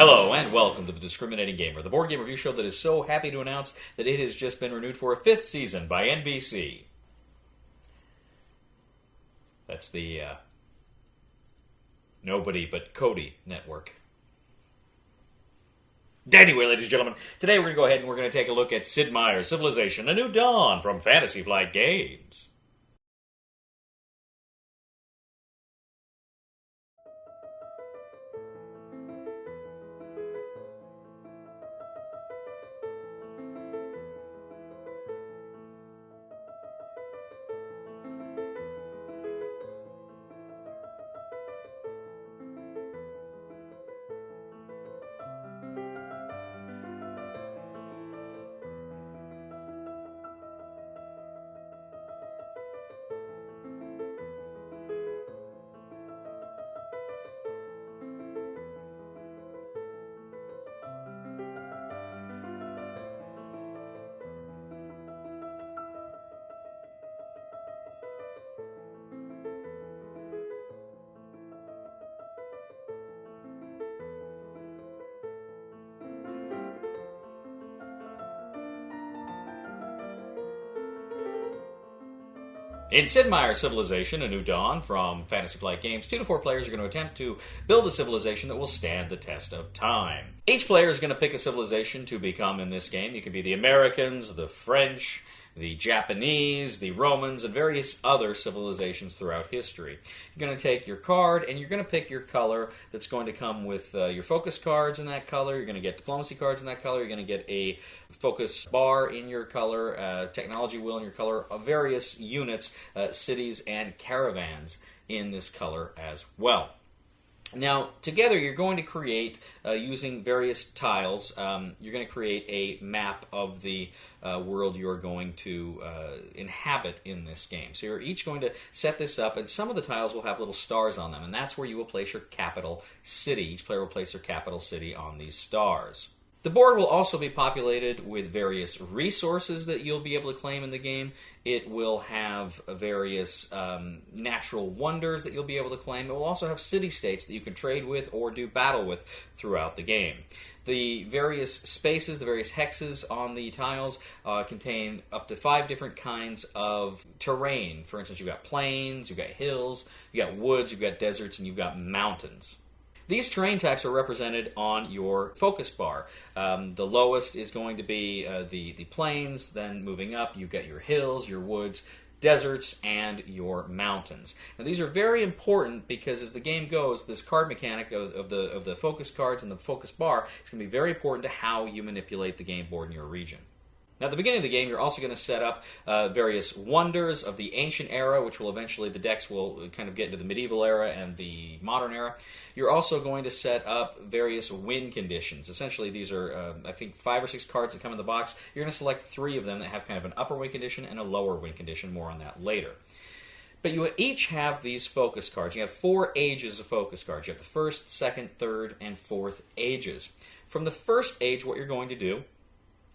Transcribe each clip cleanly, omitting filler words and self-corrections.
Hello and welcome to The Discriminating Gamer, the board game review show that is so happy to announce that it has just been renewed for a 5th season by NBC. That's the Nobody But Cody network. Anyway, ladies and gentlemen, today we're going to go ahead and we're going to take a look at Sid Meier's Civilization: A New Dawn from Fantasy Flight Games. In Sid Meier's Civilization: A New Dawn from Fantasy Flight Games, 2 to 4 players are going to attempt to build a civilization that will stand the test of time. Each player is going to pick a civilization to become in this game. You could be the Americans, the French, the Japanese, the Romans, and various other civilizations throughout history. You're going to take your card, and you're going to pick your color that's going to come with your focus cards in that color. You're going to get diplomacy cards in that color. You're going to get a focus bar in your color, technology wheel in your color, various units, cities, and caravans in this color as well. Now, together you're going to create, using various tiles, you're going to create a map of the world you're going to inhabit in this game. So you're each going to set this up, and some of the tiles will have little stars on them, and that's where you will place your capital city. Each player will place their capital city on these stars. The board will also be populated with various resources that you'll be able to claim in the game. It will have various natural wonders that you'll be able to claim. It will also have city-states that you can trade with or do battle with throughout the game. The various spaces, the various hexes on the tiles contain up to 5 different kinds of terrain. For instance, you've got plains, you've got hills, you've got woods, you've got deserts, and you've got mountains. These terrain types are represented on your focus bar. The lowest is going to be the plains, then moving up you've got your hills, your woods, deserts, and your mountains. Now these are very important because as the game goes, this card mechanic of the focus cards and the focus bar is going to be very important to how you manipulate the game board in your region. Now, at the beginning of the game, you're also going to set up various wonders of the ancient era, which will eventually, the decks will kind of get into the medieval era and the modern era. You're also going to set up various win conditions. Essentially, these are, I think, 5 or 6 cards that come in the box. You're going to select 3 of them that have kind of an upper win condition and a lower win condition. More on that later. But you each have these focus cards. You have 4 ages of focus cards. You have the first, second, third, and fourth ages. From the first age, what you're going to do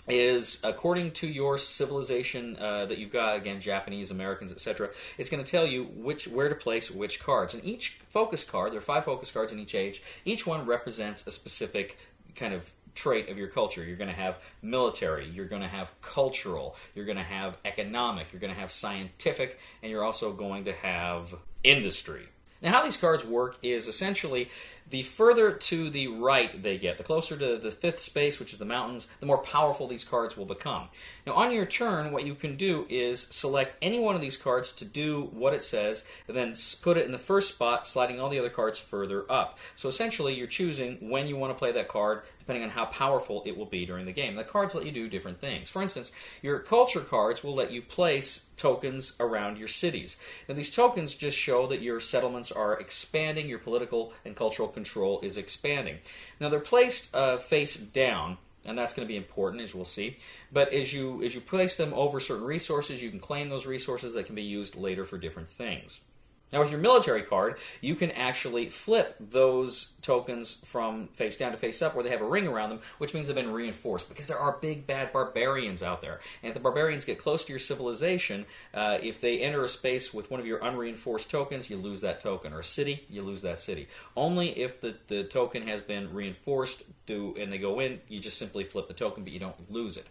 is, according to your civilization that you've got, again, Japanese, Americans, etc., it's going to tell you where to place which cards. And each focus card, there are 5 focus cards in each age, each one represents a specific kind of trait of your culture. You're going to have military, you're going to have cultural, you're going to have economic, you're going to have scientific, and you're also going to have industry. Now, how these cards work is essentially the further to the right they get, the closer to the 5th space, which is the mountains, the more powerful these cards will become. Now, on your turn, what you can do is select any one of these cards to do what it says, and then put it in the first spot, sliding all the other cards further up. So essentially, you're choosing when you want to play that card, depending on how powerful it will be during the game. The cards let you do different things. For instance, your culture cards will let you place tokens around your cities. Now, these tokens just show that your settlements are expanding, your political and cultural control is expanding. Now, they're placed face down, and that's going to be important, as we'll see. But as you place them over certain resources, you can claim those resources that can be used later for different things. Now, with your military card, you can actually flip those tokens from face down to face up where they have a ring around them, which means they've been reinforced, because there are big, bad barbarians out there. And if the barbarians get close to your civilization, if they enter a space with one of your unreinforced tokens, you lose that token. Or a city, you lose that city. Only if the token has been reinforced and they go in, you just simply flip the token, but you don't lose it.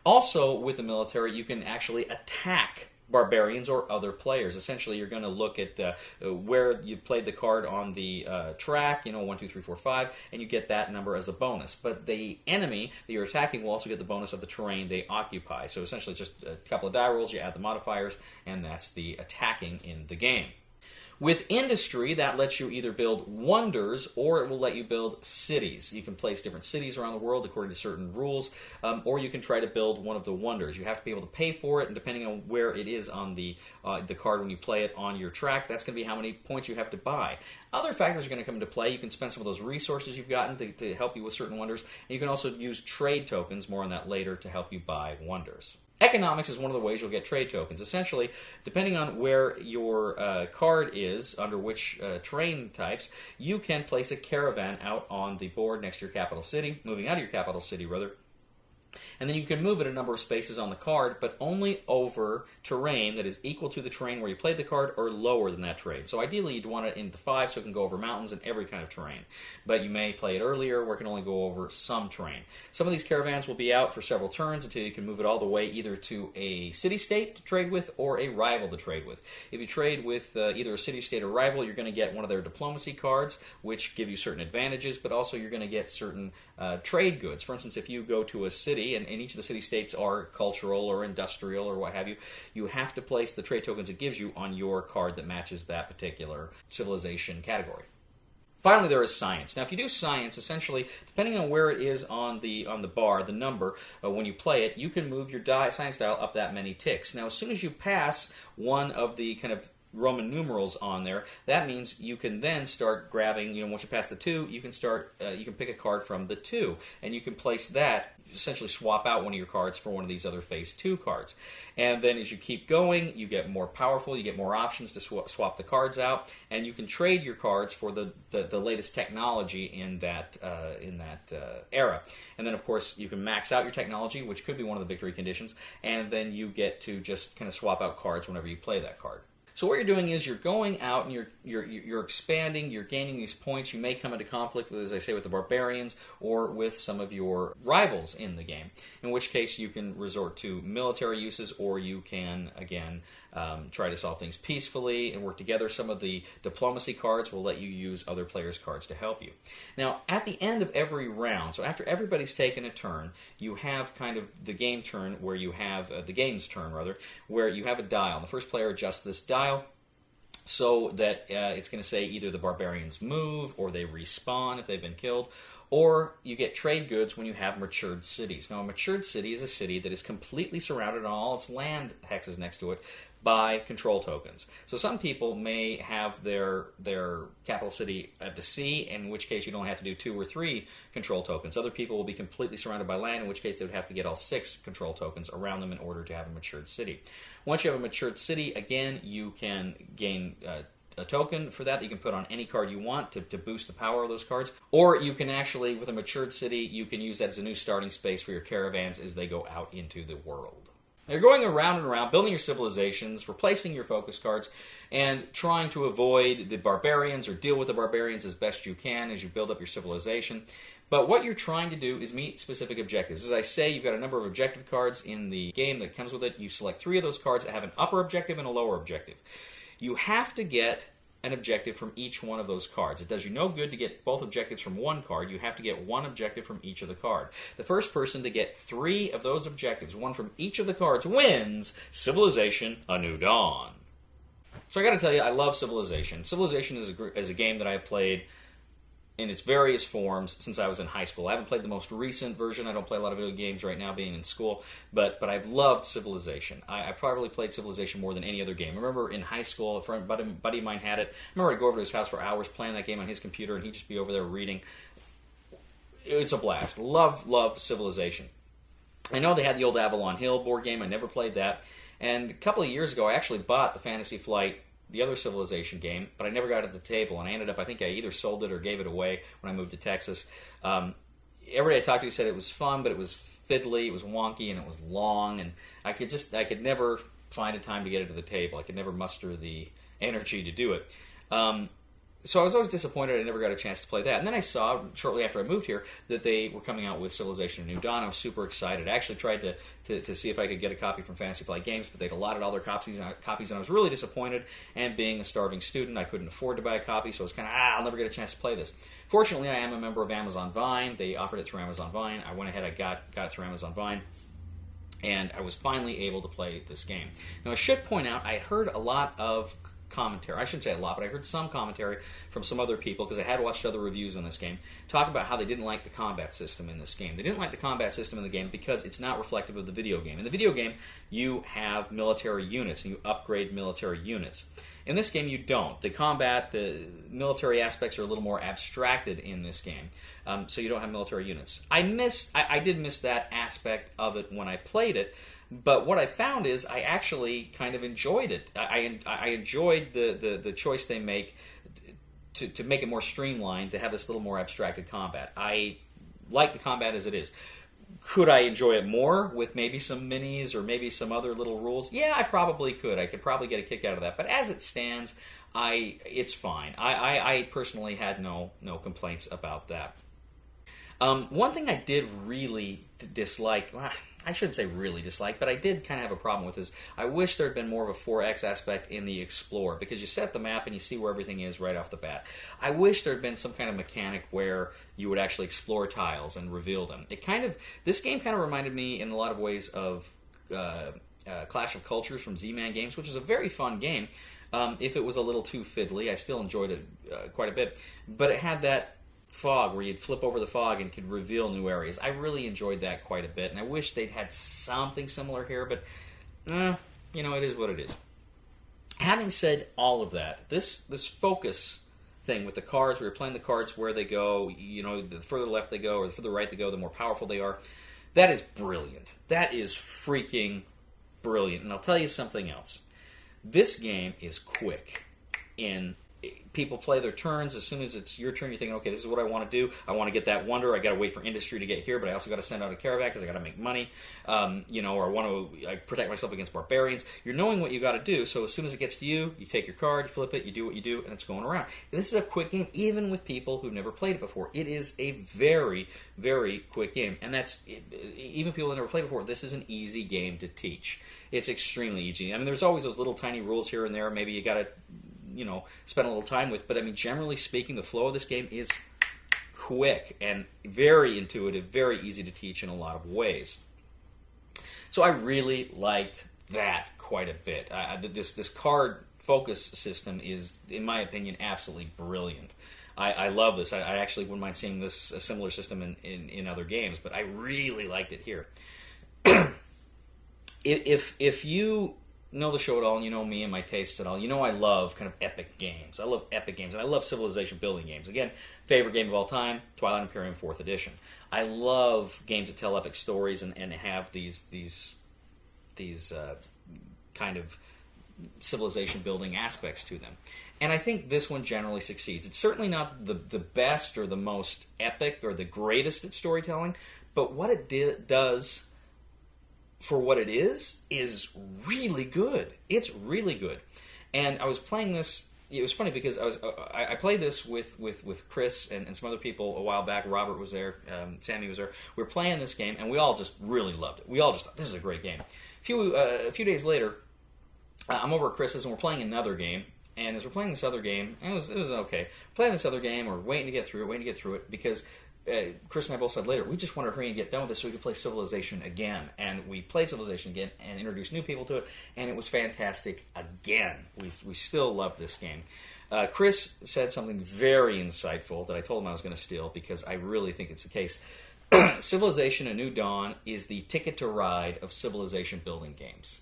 Also, with the military, you can actually attack barbarians or other players. Essentially, you're going to look at where you played the card on the track, 1, 2, 3, 4, 5, and you get that number as a bonus. But the enemy that you're attacking will also get the bonus of the terrain they occupy. So essentially, just a couple of die rolls, you add the modifiers, and that's the attacking in the game. With industry, that lets you either build wonders or it will let you build cities. You can place different cities around the world according to certain rules, or you can try to build one of the wonders. You have to be able to pay for it, and depending on where it is on the card when you play it on your track, that's going to be how many points you have to buy. Other factors are going to come into play. You can spend some of those resources you've gotten to help you with certain wonders, and you can also use trade tokens, more on that later, to help you buy wonders. Economics is one of the ways you'll get trade tokens. Essentially, depending on where your card is, under which terrain types, you can place a caravan out on the board next to your capital city, moving out of your capital city, rather. And then you can move it a number of spaces on the card, but only over terrain that is equal to the terrain where you played the card or lower than that terrain. So ideally, you'd want it in the 5 so it can go over mountains and every kind of terrain. But you may play it earlier where it can only go over some terrain. Some of these caravans will be out for several turns until you can move it all the way either to a city-state to trade with or a rival to trade with. If you trade with either a city-state or rival, you're going to get one of their diplomacy cards, which give you certain advantages, but also you're going to get certain trade goods. For instance, if you go to a city, and each of the city-states are cultural or industrial or what have you, you have to place the trade tokens it gives you on your card that matches that particular civilization category. Finally, there is science. Now, if you do science, essentially, depending on where it is on the bar, the number, when you play it, you can move your science dial up that many ticks. Now, as soon as you pass one of the kind of Roman numerals on there, that means you can then start grabbing, once you pass the 2, you can pick a card from the 2, and you can place that, essentially swap out one of your cards for one of these other phase 2 cards. And then as you keep going, you get more powerful, you get more options to swap the cards out, and you can trade your cards for the latest technology in that era. And then, of course, you can max out your technology, which could be one of the victory conditions, and then you get to just kind of swap out cards whenever you play that card. So what you're doing is you're going out and you're expanding, you're gaining these points. You may come into conflict with, as I say, with the barbarians or with some of your rivals in the game, in which case you can resort to military uses, or you can, again, try to solve things peacefully and work together. Some of the diplomacy cards will let you use other players' cards to help you. Now, at the end of every round, so after everybody's taken a turn, you have kind of the game turn where you have, the game's turn rather, where you have a dial. The first player adjusts this dial so that it's going to say either the barbarians move or they respawn if they've been killed, or you get trade goods when you have matured cities. Now, a matured city is a city that is completely surrounded on all its land hexes next to it by control tokens. So some people may have their capital city at the sea, in which case you'd only have to do 2 or 3 control tokens. Other people will be completely surrounded by land, in which case they would have to get all 6 control tokens around them in order to have a matured city. Once you have a matured city, again, you can gain a token for that you can put on any card you want to boost the power of those cards. Or you can actually, with a matured city, you can use that as a new starting space for your caravans as they go out into the world. You're going around and around, building your civilizations, replacing your focus cards, and trying to avoid the barbarians or deal with the barbarians as best you can as you build up your civilization. But what you're trying to do is meet specific objectives. As I say, you've got a number of objective cards in the game that comes with it. You select 3 of those cards that have an upper objective and a lower objective. You have to get an objective from each one of those cards. It does you no good to get both objectives from one card. You have to get one objective from each of the card. The first person to get 3 of those objectives, one from each of the cards, wins Civilization: A New Dawn. So I got to tell you, I love Civilization. Civilization is a game that I have played in its various forms since I was in high school. I haven't played the most recent version. I don't play a lot of video games right now being in school, but I've loved Civilization. I probably played Civilization more than any other game. I remember in high school, a buddy of mine had it. I remember I'd go over to his house for hours playing that game on his computer, and he'd just be over there reading. It's a blast. Love Civilization. I know they had the old Avalon Hill board game. I never played that. And a couple of years ago, I actually bought the Fantasy Flight the other Civilization game, but I never got it at the table, and I ended up, I think I either sold it or gave it away when I moved to Texas. Everybody I talked to said it was fun, but it was fiddly, it was wonky, and it was long, and I could never find a time to get it to the table. I could never muster the energy to do it. So I was always disappointed I never got a chance to play that. And then I saw, shortly after I moved here, that they were coming out with Civilization A New Dawn. I was super excited. I actually tried to see if I could get a copy from Fantasy Flight Games, but they'd allotted all their copies, and I was really disappointed. And being a starving student, I couldn't afford to buy a copy, so I was kind of, I'll never get a chance to play this. Fortunately, I am a member of Amazon Vine. They offered it through Amazon Vine. I went ahead, I got it through Amazon Vine, and I was finally able to play this game. Now, I should point out, I heard a lot of commentary. I shouldn't say a lot, but I heard some commentary from some other people, because I had watched other reviews on this game, talk about how they didn't like the combat system in this game. They didn't like the combat system in the game because it's not reflective of the video game. In the video game, you have military units, and you upgrade military units. In this game, you don't. The military aspects are a little more abstracted in this game, so you don't have military units. I did miss that aspect of it when I played it, but what I found is I actually kind of enjoyed it. I enjoyed the choice they make to make it more streamlined, to have this little more abstracted combat. I like the combat as it is. Could I enjoy it more with maybe some minis or maybe some other little rules? Yeah, I probably could. I could probably get a kick out of that. But as it stands, it's fine. I personally had no complaints about that. One thing I did really dislike, I shouldn't say really dislike, but I did kind of have a problem with is I wish there had been more of a 4X aspect in the Explore, because you set the map and you see where everything is right off the bat. I wish there had been some kind of mechanic where you would actually explore tiles and reveal them. This game kind of reminded me in a lot of ways of Clash of Cultures from Z-Man Games, which is a very fun game. If it was a little too fiddly, I still enjoyed it quite a bit, but it had that fog where you'd flip over the fog and could reveal new areas. I really enjoyed that quite a bit, and I wish they'd had something similar here, but it is what it is. Having said all of that, this focus thing with the cards, where you're playing the cards where they go, the further left they go or the further right they go, the more powerful they are, that is brilliant. That is freaking brilliant. And I'll tell you something else. This game is quick. People play their turns. As soon as it's your turn, you're thinking, okay, this is what I want to do. I want to get that wonder. I got to wait for industry to get here, but I also got to send out a caravan because I got to make money, or I want to protect myself against barbarians. You're knowing what you got to do, so as soon as it gets to you, you take your card, you flip it, you do what you do, and it's going around. This is a quick game, even with people who've never played it before. It is a very, very quick game, and even people who've never played before, this is an easy game to teach. It's extremely easy. I mean, there's always those little tiny rules here and there. Maybe you got to spend a little time with. But I mean, generally speaking, the flow of this game is quick and very intuitive, very easy to teach in a lot of ways. So I really liked that quite a bit. This card focus system is, in my opinion, absolutely brilliant. I love this. I actually wouldn't mind seeing a similar system in other games, but I really liked it here. If you know the show at all, and you know me and my tastes at all, I love kind of epic games. I love epic games, and I love civilization building games. Again, favorite game of all time, Twilight Imperium 4th Edition. I love games that tell epic stories and have these kind of civilization building aspects to them. And I think this one generally succeeds. It's certainly not the best or the most epic or the greatest at storytelling, but what it does for what it is really good. It's really good. And I was playing this. It was funny because I played this with Chris and some other people a while back. Robert was there. Sammy was there. We were playing this game, and we all just really loved it. We all just thought, this is a great game. A few days later, I'm over at Chris's, and we're playing another game. And as we're playing this other game, and it was okay. Playing this other game, we're waiting to get through it, because Chris and I both said later, we just want to hurry and get done with this so we can play Civilization again. And we played Civilization again and introduced new people to it, and it was fantastic again. We still love this game. Chris said something very insightful that I told him I was going to steal, because I really think it's the case. Civilization A New Dawn is the ticket to ride of civilization building games.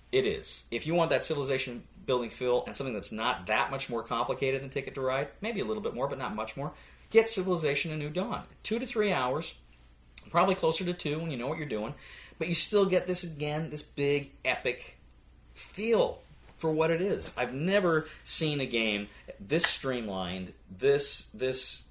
It is. If you want that civilization building feel and something that's not that much more complicated than Ticket to Ride, maybe a little bit more, but not much more, get Civilization A New Dawn. 2 to 3 hours, probably closer to 2 when you know what you're doing, but you still get this big, epic feel for what it is. I've never seen a game this streamlined, this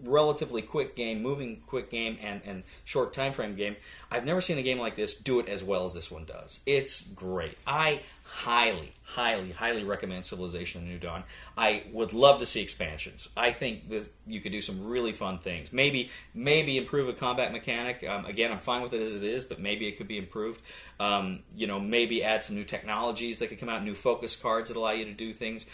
relatively quick game, moving quick game, and short time frame game. I've never seen a game like this do it as well as this one does. It's great. I highly, highly, highly recommend Civilization: A New Dawn. I would love to see expansions. I think you could do some really fun things. Maybe improve a combat mechanic. Again, I'm fine with it as it is, but maybe it could be improved. Maybe add some new technologies that could come out, new focus cards that allow you to do things.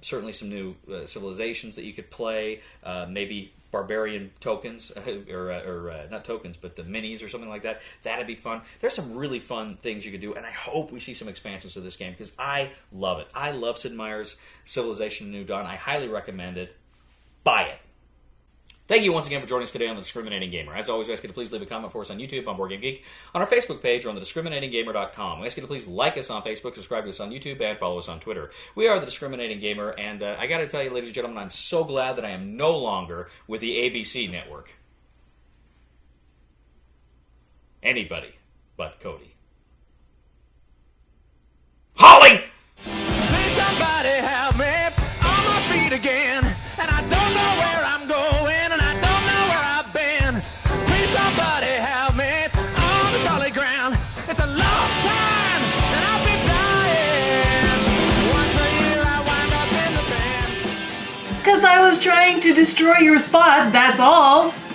Certainly some new civilizations that you could play. Maybe barbarian tokens, or not tokens, but the minis or something like that. That'd be fun. There's some really fun things you could do, and I hope we see some expansions to this game because I love it. I love Sid Meier's Civilization: A New Dawn. I highly recommend it. Buy it. Thank you once again for joining us today on The Discriminating Gamer. As always, we ask you to please leave a comment for us on YouTube, on Board Game Geek, on our Facebook page, or on thediscriminatinggamer.com. We ask you to please like us on Facebook, subscribe to us on YouTube, and follow us on Twitter. We are The Discriminating Gamer, and I got to tell you, ladies and gentlemen, I'm so glad that I am no longer with the ABC network. Anybody but Cody. Holly! Please somebody help me on my feet again, and I don't know where I'm going, and I don't know where I've been. Please somebody help me on the solid ground. It's a long time, and I'll be dying. Once a year I wind up in the band. Because I was trying to destroy your spot, that's all.